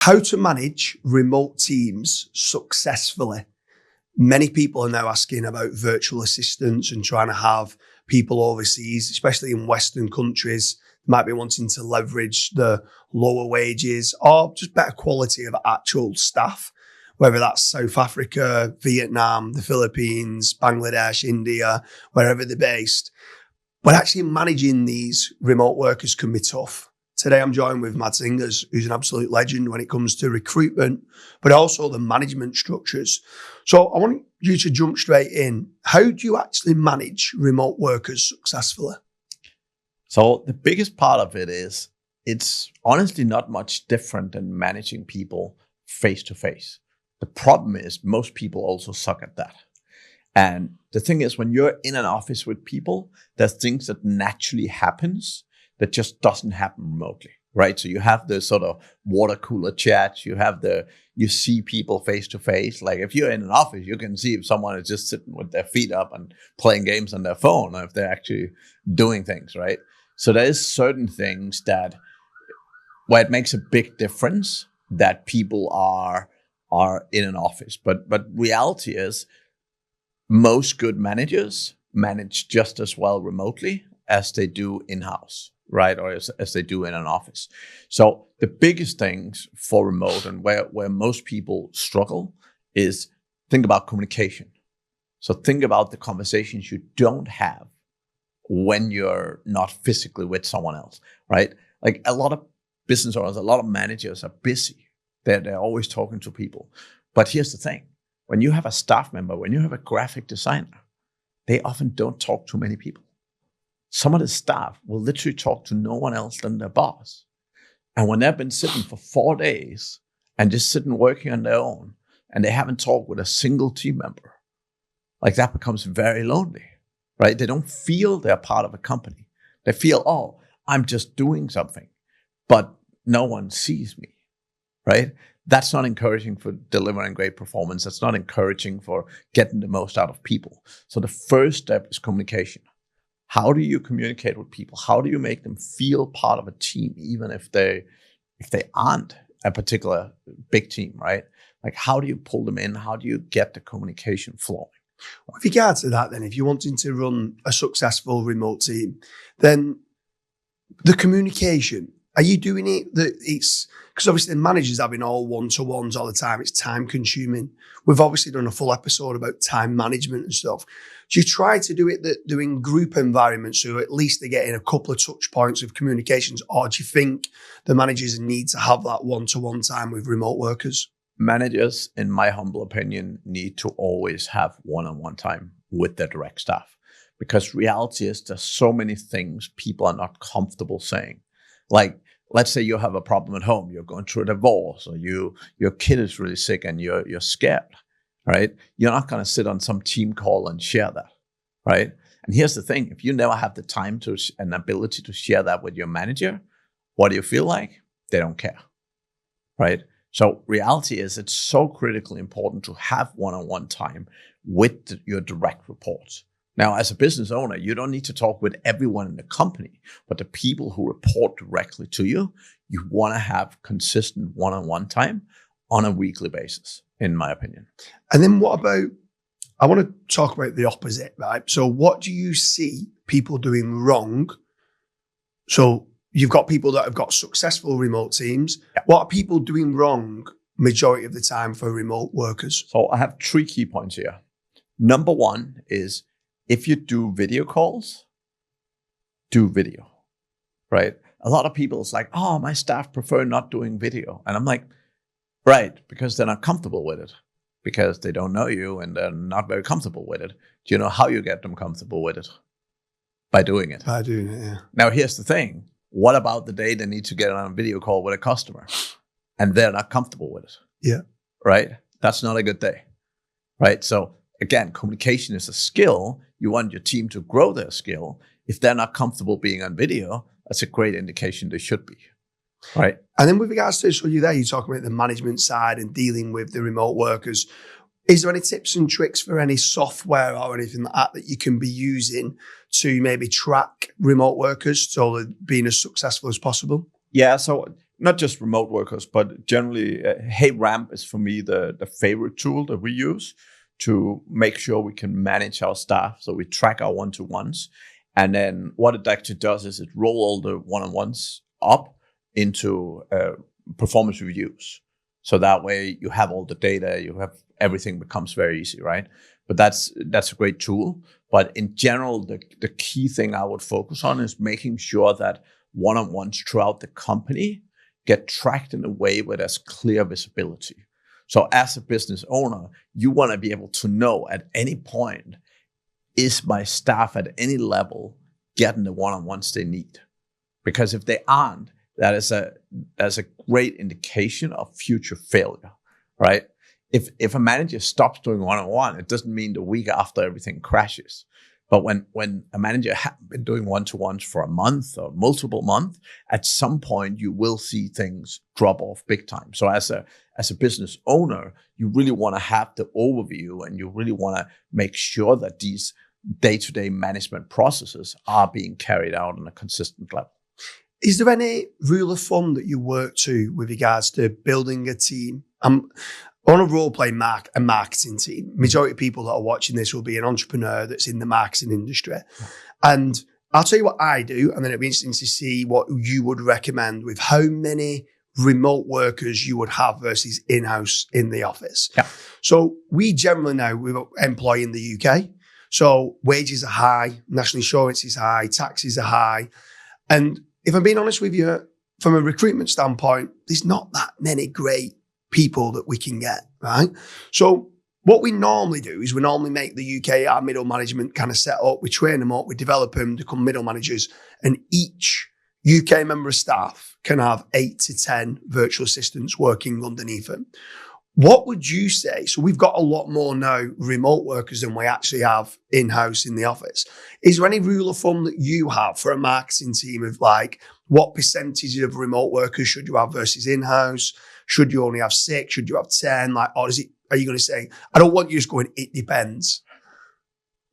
How to manage remote teams successfully. Many people are now asking about virtual assistants and trying to have people overseas, especially in Western countries, might be wanting to leverage the lower wages or just better quality of actual staff, whether that's South Africa, Vietnam, the Philippines, Bangladesh, India, wherever they're based. But actually managing these remote workers can be tough. Today, I'm joined with Matt Singers, who's an absolute legend when it comes to recruitment, but also the management structures. So I want you to jump straight in. How do you actually manage remote workers successfully? So the biggest part of it is it's honestly not much different than managing people face to face. The problem is most people also suck at that. And the thing is, when you're in an office with people, there's things that naturally happens that just doesn't happen remotely, right? So you have the sort of water cooler chats, you see people face to face. Like if you're in an office, you can see if someone is just sitting with their feet up and playing games on their phone, or if they're actually doing things, right? So there is certain things where it makes a big difference that people are in an office. But reality is most good managers manage just as well remotely as they do in-house, right? Or as they do in an office. So the biggest things for remote and where most people struggle is think about communication. So think about the conversations you don't have when you're not physically with someone else, right? Like a lot of business owners, a lot of managers are busy. They're always talking to people. But here's the thing. When you have a staff member, when you have a graphic designer, they often don't talk to many people. Some of the staff will literally talk to no one else than their boss. And when they've been sitting for 4 days and just sitting working on their own, and they haven't talked with a single team member, like that becomes very lonely, right? They don't feel they're part of a company. They feel, oh, I'm just doing something, but no one sees me, right? That's not encouraging for delivering great performance. That's not encouraging for getting the most out of people. So the first step is communication. How do you communicate with people? How do you make them feel part of a team, even if they aren't a particular big team, right? Like, how do you pull them in? How do you get the communication flowing? With regard to that, then, if you're wanting to run a successful remote team, then the communication, are you doing it that it's, because obviously the managers having all one-to-ones all the time, it's time consuming. We've obviously done a full episode about time management and stuff. Do you try to do it that doing group environments so at least they're getting a couple of touch points of communications, or do you think the managers need to have that one-to-one time with remote workers? Managers, in my humble opinion, need to always have one-on-one time with their direct staff, because reality is there's so many things people are not comfortable saying. Like, let's say you have a problem at home, you're going through a divorce, or your kid is really sick and you're scared, right? You're not going to sit on some team call and share that, right? And here's the thing, if you never have the time and ability to share that with your manager, what do you feel like? They don't care, right? So reality is it's so critically important to have one-on-one time with your direct reports. Now, as a business owner, you don't need to talk with everyone in the company, but the people who report directly to you, you want to have consistent one-on-one time on a weekly basis, in my opinion. And then what about, I want to talk about the opposite, right? So what do you see people doing wrong? So you've got people that have got successful remote teams. Yeah. What are people doing wrong majority of the time for remote workers? So I have 3 key points here. Number 1 is, if you do video calls, do video, right? A lot of people is like, oh, my staff prefer not doing video. And I'm like, right, because they're not comfortable with it, because they don't know you and they're not very comfortable with it. Do you know how you get them comfortable with it? By doing it. By doing it, yeah. Now, here's the thing. What about the day they need to get on a video call with a customer and they're not comfortable with it? Yeah. Right? That's not a good day, right? So again, communication is a skill. You want your team to grow their skill. If they're not comfortable being on video, that's a great indication they should be, right? And then with regards to, so you talk about the management side and dealing with the remote workers. Is there any tips and tricks for any software or anything like that you can be using to maybe track remote workers so they're being as successful as possible? Yeah, so not just remote workers, but generally, Hey Ramp is for me the favorite tool that we use to make sure we can manage our staff. So we track our one-to-ones. And then what it actually does is it roll all the one-on-ones up into performance reviews. So that way you have all the data, you have everything becomes very easy, right? But that's a great tool. But in general, the key thing I would focus on is making sure that one-on-ones throughout the company get tracked in a way where there's clear visibility. So as a business owner, you want to be able to know at any point, is my staff at any level getting the one-on-ones they need? Because if they aren't, that's a great indication of future failure, right? If a manager stops doing one-on-one, it doesn't mean the week after everything crashes. But when a manager has been doing one-to-ones for a month or multiple months, at some point you will see things drop off big time. So as a business owner, you really want to have the overview and you really want to make sure that these day-to-day management processes are being carried out on a consistent level. Is there any rule of thumb that you work to with regards to building a team? On a role-play a marketing team, majority of people that are watching this will be an entrepreneur that's in the marketing industry. And I'll tell you what I do, and then it'd be interesting to see what you would recommend with how many remote workers you would have versus in-house in the office. Yeah. So we generally now we employ in the UK. So wages are high, national insurance is high, taxes are high. And if I'm being honest with you, from a recruitment standpoint, there's not that many great people that we can get, right? So what we normally do is we normally make the UK our middle management kind of set up. We train them up, we develop them to become middle managers, and each UK member of staff can have 8 to 10 virtual assistants working underneath them. What would you say? So we've got a lot more now remote workers than we actually have in-house in the office. Is there any rule of thumb that you have for a marketing team of like what percentage of remote workers should you have versus in-house? Should you only have 6? Should you have 10? Like, or are you going to say, I don't want you just going, it depends.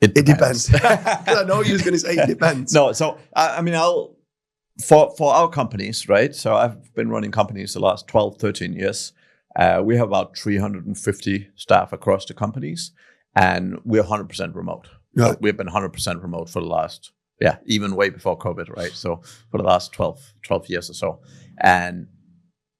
It depends. I know you was going to say it depends. No, so I mean, for our companies, right? So I've been running companies the last 12, 13 years. We have about 350 staff across the companies, and we're 100% remote. Right. So we've been 100% remote for the last, even way before COVID, right? So for the last 12 years or so. And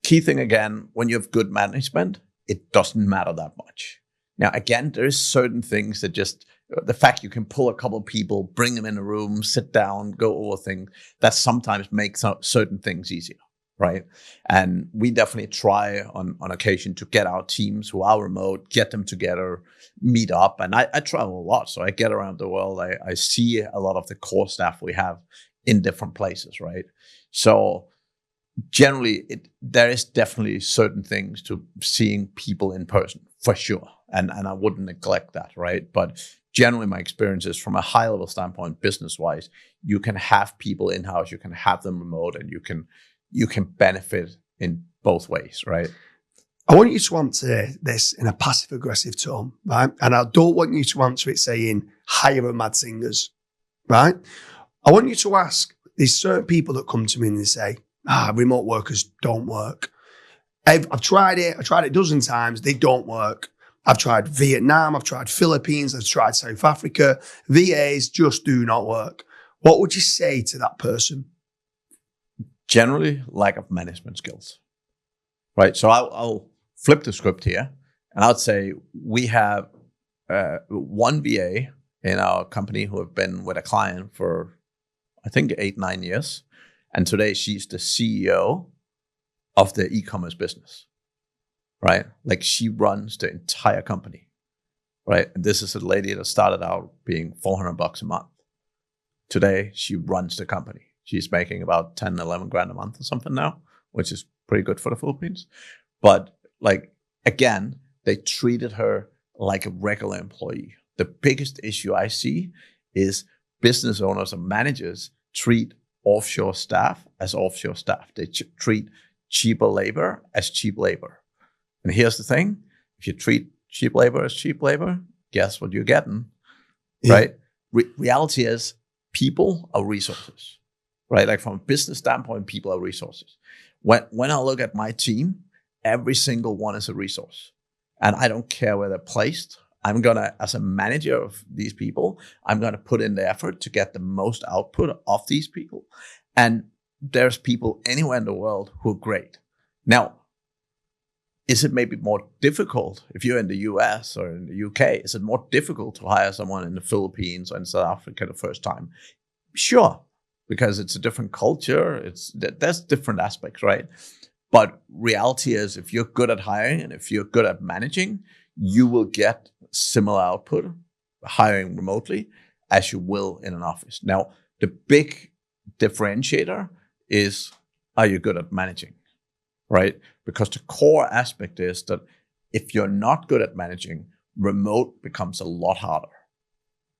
key thing again, when you have good management, it doesn't matter that much. Now, again, there is certain things that just, the fact you can pull a couple of people, bring them in a room, sit down, go over things, that sometimes makes certain things easier, right? And we definitely try on occasion to get our teams who are remote, get them together, meet up. And I travel a lot, so I get around the world. I see a lot of the core staff we have in different places, right? So generally, there is definitely certain things to seeing people in person, for sure. And I wouldn't neglect that, right? But generally, my experience is from a high-level standpoint, business-wise, you can have people in-house, you can have them remote, and you can benefit in both ways, right? I want you to answer this in a passive-aggressive tone, right? And I don't want you to answer it saying, hire a mad singers, right? I want you to ask, there's certain people that come to me and they say, remote workers don't work. I've tried it a dozen times. They don't work. I've tried Vietnam. I've tried Philippines. I've tried South Africa. VAs just do not work. What would you say to that person? Generally, lack of management skills, right? So I'll flip the script here, and I'd say we have one VA in our company who have been with a client for, I think, 8-9 years. And today she's the CEO of the e-commerce business, right? Like she runs the entire company, right? And this is a lady that started out being $400 a month. Today, she runs the company. She's making about 10, 11 grand a month or something now, which is pretty good for the Philippines. But like, again, they treated her like a regular employee. The biggest issue I see is business owners and managers treat offshore staff as offshore staff. They treat cheaper labor as cheap labor. And here's the thing. If you treat cheap labor as cheap labor, guess what you're getting, right? Reality is people are resources, right? Like from a business standpoint, people are resources. When I look at my team, every single one is a resource. And I don't care where they're placed. I'm going to, as a manager of these people, I'm going to put in the effort to get the most output of these people. And there's people anywhere in the world who are great. Now, is it maybe more difficult if you're in the US or in the UK? Is it more difficult to hire someone in the Philippines or in South Africa the first time? Sure, because it's a different culture. There's different aspects, right? But reality is, if you're good at hiring and if you're good at managing, you will get similar output hiring remotely as you will in an office. Now, the big differentiator is, are you good at managing, right? Because the core aspect is that if you're not good at managing, remote becomes a lot harder,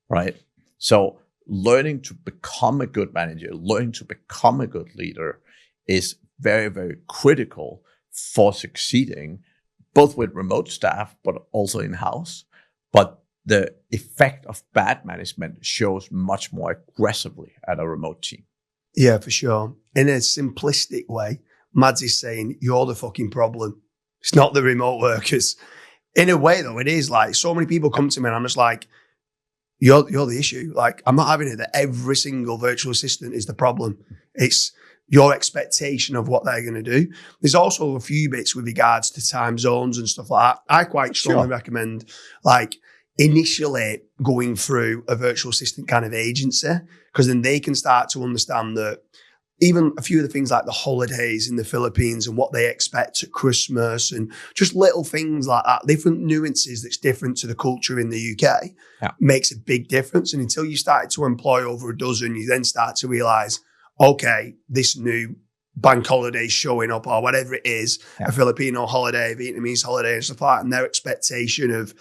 right? So learning to become a good manager, learning to become a good leader is very, very critical for succeeding, both with remote staff, but also in-house. But the effect of bad management shows much more aggressively at a remote team. Yeah, for sure. In a simplistic way, Mads is saying, you're the fucking problem. It's not the remote workers. In a way, though, it is like so many people come to me and I'm just like, you're the issue. Like, I'm not having it that every single virtual assistant is the problem. It's your expectation of what they're going to do. There's also a few bits with regards to time zones and stuff like that. I quite strongly recommend, like, initially going through a virtual assistant kind of agency, because then they can start to understand that even a few of the things like the holidays in the Philippines and what they expect at Christmas and just little things like that, different nuances that's different to the culture in the UK makes a big difference. And until you started to employ over a dozen, you then start to realize, okay, this new bank holiday showing up or whatever it is, a Filipino holiday, Vietnamese holiday and stuff like that, and their expectation of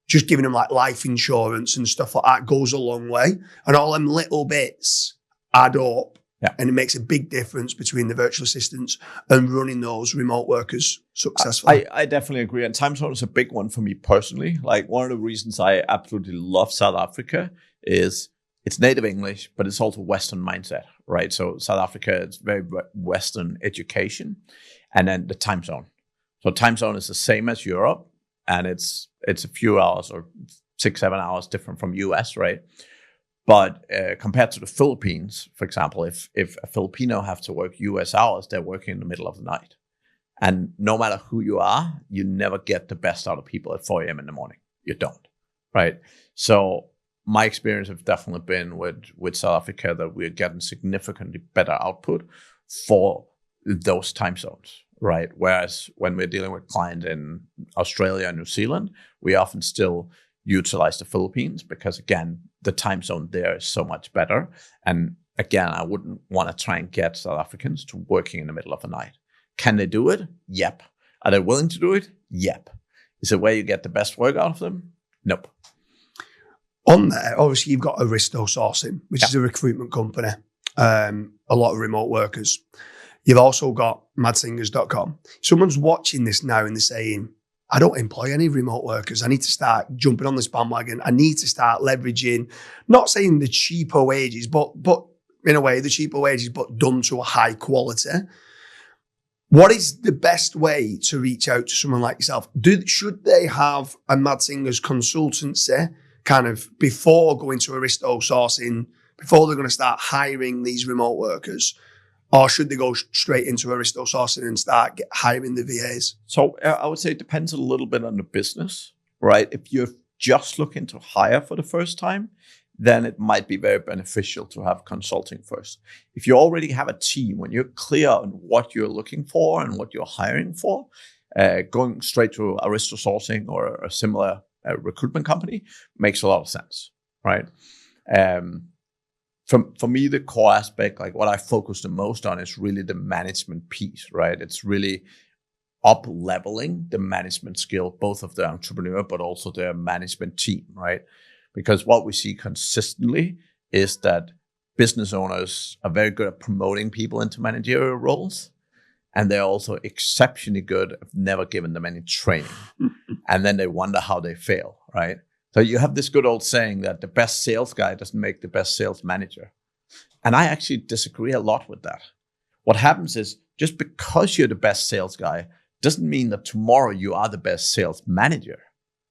just giving them like life insurance and stuff like that goes a long way. And all them little bits add up. Yeah. And it makes a big difference between the virtual assistants and running those remote workers successfully. I definitely agree. And time zone is a big one for me personally. Like, one of the reasons I absolutely love South Africa is it's native English, but it's also Western mindset, right? So South Africa, it's very Western education. And then the time zone. So time zone is the same as Europe. And it's a few hours or 6-7 hours different from US, right? But compared to the Philippines, for example, if a Filipino have to work US hours, they're working in the middle of the night. And no matter who you are, you never get the best out of people at 4 a.m. in the morning. You don't, right? So my experience has definitely been with South Africa that we're getting significantly better output for those time zones, right? Whereas when we're dealing with clients in Australia and New Zealand, we often still utilize the Philippines because, again, the time zone there is so much better. And again, I wouldn't want to try and get South Africans to working in the middle of the night. Can they do it? Yep. Are they willing to do it? Yep. Is it where you get the best work out of them? Nope. On there, obviously, you've got Aristo Sourcing, which is a recruitment company, a lot of remote workers. You've also got madsingers.com. Someone's watching this now and they're saying, I don't employ any remote workers. I need to start jumping on this bandwagon. I need to start leveraging, not saying the cheaper wages, but in a way, the cheaper wages, but done to a high quality. What is the best way to reach out to someone like yourself? Should they have a Mad Singers consultancy kind of before going to Aristo Sourcing, before they're going to start hiring these remote workers? Or should they go straight into Aristo Sourcing and start hiring the VAs? So I would say it depends a little bit on the business, right? If you're just looking to hire for the first time, then it might be very beneficial to have consulting first. If you already have a team, when you're clear on what you're looking for and what you're hiring for, going straight to Aristo Sourcing or a similar recruitment company makes a lot of sense, right? For me, the core aspect, like what I focus the most on, is really the management piece, right? It's really up-leveling the management skill, both of the entrepreneur, but also their management team, right? Because what we see consistently is that business owners are very good at promoting people into managerial roles, and they're also exceptionally good at never giving them any training. And then they wonder how they fail, right? So you have this good old saying that the best sales guy doesn't make the best sales manager. And I actually disagree a lot with that. What happens is just because you're the best sales guy doesn't mean that tomorrow you are the best sales manager.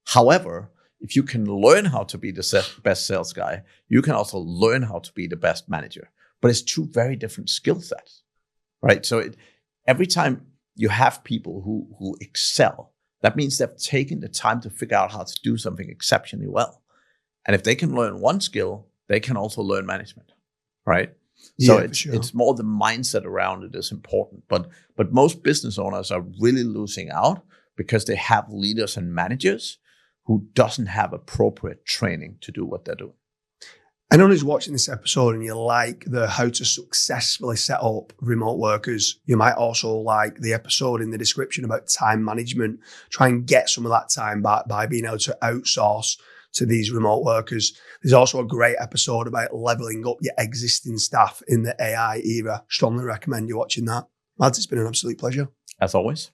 However, if you can learn how to be the best sales guy, you can also learn how to be the best manager. But it's two very different skill sets, right? So every time you have people who excel, that means they've taken the time to figure out how to do something exceptionally well. And if they can learn one skill, they can also learn management, right? So it's more the mindset around it is important. But most business owners are really losing out because they have leaders and managers who doesn't have appropriate training to do what they're doing. Anyone who's watching this episode and you like the how to successfully set up remote workers, you might also like the episode in the description about time management. Try and get some of that time back by being able to outsource to these remote workers. There's also a great episode about leveling up your existing staff in the AI era. Strongly recommend you watching that. Lads, it's been an absolute pleasure. As always.